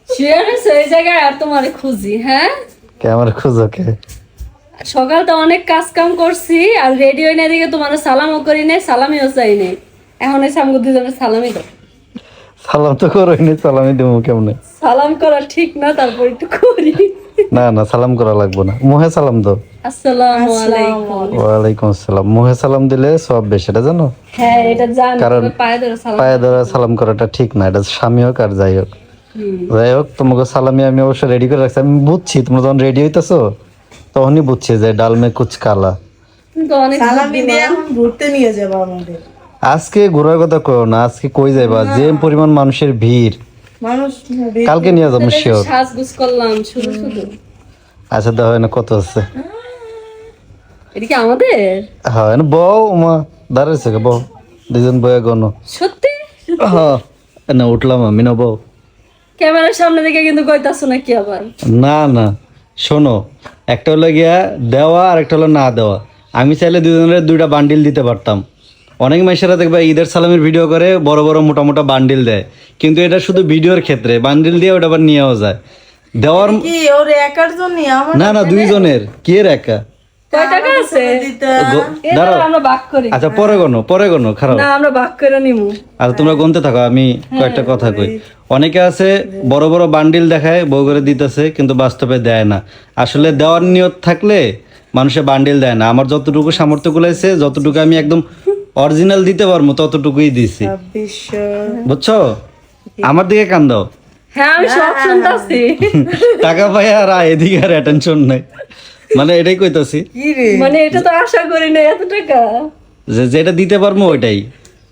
শুয়ে সেই জায়গায় আর তোমারে খুঁজি। হ্যাঁ, কে আমার খুঁজো কে? সকালটা অনেক কাজ কাম করছি আর রেডি হই না দিকে তোমার সালামও করি নাই, সালামিও চাই নাই। এখন এসে আমাকে দুজনের সালামি দাও। সালাম তো করোই নি, সালামই দেবো কেমনে? সালাম করা ঠিক না, তারপর একটু করি। না না, সালাম করা লাগবে না, মুহে সালাম দাও। আসসালামু আলাইকুম। ওয়ালাইকুম আসসালাম। মুহে সালাম দিলে সব বেশি, এটা জানো? হ্যাঁ, এটা জানি, কারণ তবে পায়ে ধরে সালাম। পায়ে ধরে সালাম করাটা ঠিক না, এটা স্বামী হোক আর যাই হোক। যাই হোক, তোমাকে সালামি আমি অবশ্য রেডি করে রাখছি। আমি বুঝছি তোমরা যখন রেডি হইতেছো তখনই বুঝছি যে ডাল মে কুচ কালা। কিন্তু অনেক সালামি দিয়ে এখন ঘুরতে নিয়ে যাবো আমাদের। আজকে ঘোরার কথা কো না, আজকে কই যাইবা? যে পরিমাণ মানুষের ভিড়, মানুষ কালকে নিয়ে যাবো শিওর। সাজগুজ করলাম শুধু শুধু। আচ্ছা দাও, না কত আছে? এটা কি আমাদের? হ্যাঁ, এনে বউ মা দাঁড়াইছে কে? বউ দুজন বয়ে গনো। সত্যি? হ্যাঁ, না উঠলাম আমি, না বউ। ক্যামেরার সামনে থেকে কিন্তু কইতাছো নাকি আবার? না না, শোনো, একটা হলো গিয়া দেওয়া আর একটা হলো না দেওয়া। আমি চাইলে দুজনের দুইটা বান্ডিল দিতে পারতাম। অনেক মাইসেরা দেখবা ঈদের সালামের ভিডিও করে বড় বড় মোটা মোটা বান্ডিল দেয়, কিন্তু এটা শুধু ভিডিওর ক্ষেত্রে বান্ডিল দিয়ে ওটা আবার নিয়েও যায়। দেওয়ার কি ওর একার জন্য আমার না না, দুইজনের কি এর একা? কয় টাকা আছে? দিতে এটা দাঁড়াও, আমরা ভাগ করি। আচ্ছা পরে গনো খারাপ। না, আমরা ভাগ করে নিমু। আর তোমরা গুনতে থাকো, আমি কয়েকটা কথা কই। অনেকে আছে বড় বড় বান্ডিল দেখায় বউ করে দিতেছে, কিন্তু বাস্তবে দেয় না। আসলে দেওয়ার নিয়ত থাকলে মানুষে বান্ডিল দেয় না। আমার যতটুকু সামর্থ্য গুলাইছে, যতটুকু আমি একদম অরিজিনাল দিতে পারবো ততটুকুই দিছি, 2600 বুঝছো? আমার দিকে কান দাও। হ্যাঁ, আমি সব শুনতাছি। টাকা পাই আর এদিকে আর অ্যাটেনশন নাই, মানে এটাই কইতাছি কি রে মানে এটা তো আশা করি না এত টাকা। যে যেটা দিতে পারবো ওইটাই।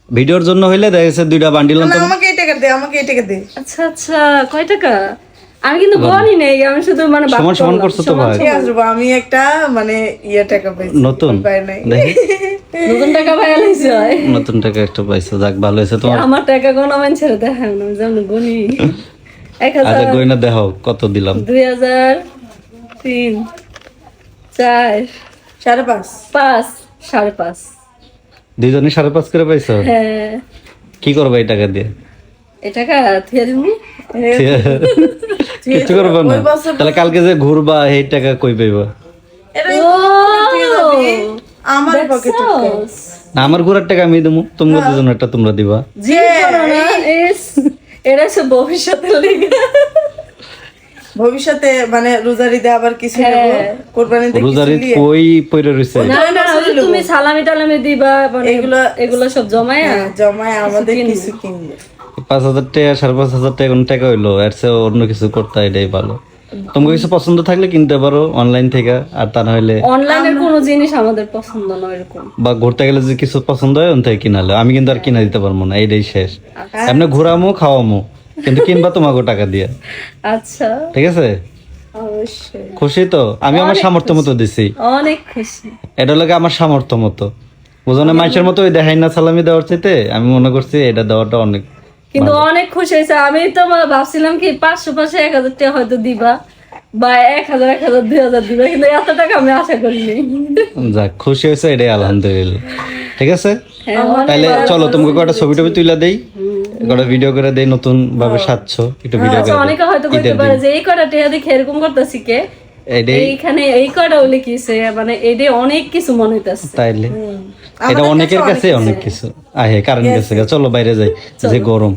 ভিডিওর জন্য হইলে দেখা যাচ্ছে দুইটা বান্ডিল না, আনতাম। আমাকে এই টাকা দে, আমাকে এই টাকা দে। আচ্ছা আচ্ছা, কয় টাকা? আমি কিন্তু গনি নেই, আমি শুধু মানে ভাগ সমান সমান করলাম। করছো তো সমান ভাই। ঠিক আছে বাবা, আমি একটা মানে টাকা পাইছি, নতুন পাই নাই। দেখি, নতুন টাকা পাই আলাইছি হয়। নতুন টাকা একটা পাইছো, যাক ভালো হয়েছে তোমার। আমার টাকা গোনা মানুষের দেখায় না, আমি যেমন গনি। 1000, আচ্ছা গয়না দেখাও কত দিলাম। 2000, 3, 4, 5.5 5, 5.5। দুইজনে 5.5 করে পাইছো? হ্যাঁ, কি করবো এই টাকা দিয়ে? এ টাকা থুয়া দিমু। কিছু করবো না? ওই বছর তাহলে কালকে যে ঘুরবা এই টাকা কই পাইবা? এটা ও, ঠিক যাবে আমার পকেটে। দেখছস? না, আমার ঘুরার টাকা আমি দেবো, তোমরা দুজনেরটা তোমরা দিবা। জি করো না, এটা সব ভবিষ্যতের লেগে। ভবিষ্যতে মানে রোজারিতে আবার কিছু নেব, হ্যাঁ। কোরবানিতে কিছু রোজারি নিয়ে কই পইরে রইছে? না না, ওই যে তুমি সালামি টালামি দিবা, মানে এগুলো- এগুলো সব জমায়া। হ্যাঁ, জমায় আমাদের কিছু কিনবে। 5,000 টাকা 5,500 টাকা কোন টাকা হইলো? এর চেয়ে অন্য কিছু করতে এটাই ভালো। তোমাকে কিছু পছন্দ থাকলে কিনতে পারো অনলাইন থেকে, আর তা না হইলে অনলাইনের কোনো জিনিস আমাদের পছন্দ নয় এরকম। বা ঘুরতে গেলে যদি কিছু পছন্দ হয় ওন থেকে কিনালে, আমি কিন্তু আর কিনা দিতে পারবো না, এইটাই শেষ। এমনি ঘুরামো খাওয়ামো, কিন্তু কিনবা তোমাকে টাকা দিয়ে, আচ্ছা, ঠিক আছে? অবশ্যই খুশি তো? আমি আমার সামর্থ্য মতো দিছি, অনেক খুশি। এটা লাগে আমার সামর্থ্য মতো। বুঝো না, মানুষের মতো ওই দেখাই না সালামি দেওয়ার চাইতে আমি মনে করছি এটা দেওয়াটা অনেক। কিন্তু অনেক খুশি হয়েছে। আমি তো ভাবছিলাম কি 500 500 1000 টাকা হয়তো দিবা, বা 1000 1000 2000 দিবা, কিন্তু এত টাকা আমি আশা করিনি। যাক, খুশি হয়েছে এটাই আলহামদুলিল্লাহ। ঠিক আছে, হ্যাঁ, তাহলে চলো তোমাকে কটা ছবি টবি তুলে দেই, কটা ভিডিও করে দেই, নতুন ভাবে সাজছো, একটু ভিডিও আচ্ছা, করে অনেকে হয়তো বলতে পারে যে এই কটা টাকা দেখে এরকম করতেছি কে, এটাই এইখানে এই কটা হলে কিছে, মানে এইটাই অনেক কিছু মনে হইতাছে। তাইলে এটা অনেকের কাছে অনেক কিছু আহে কারণ গেছে। চলো বাইরে যাই, যে গরম।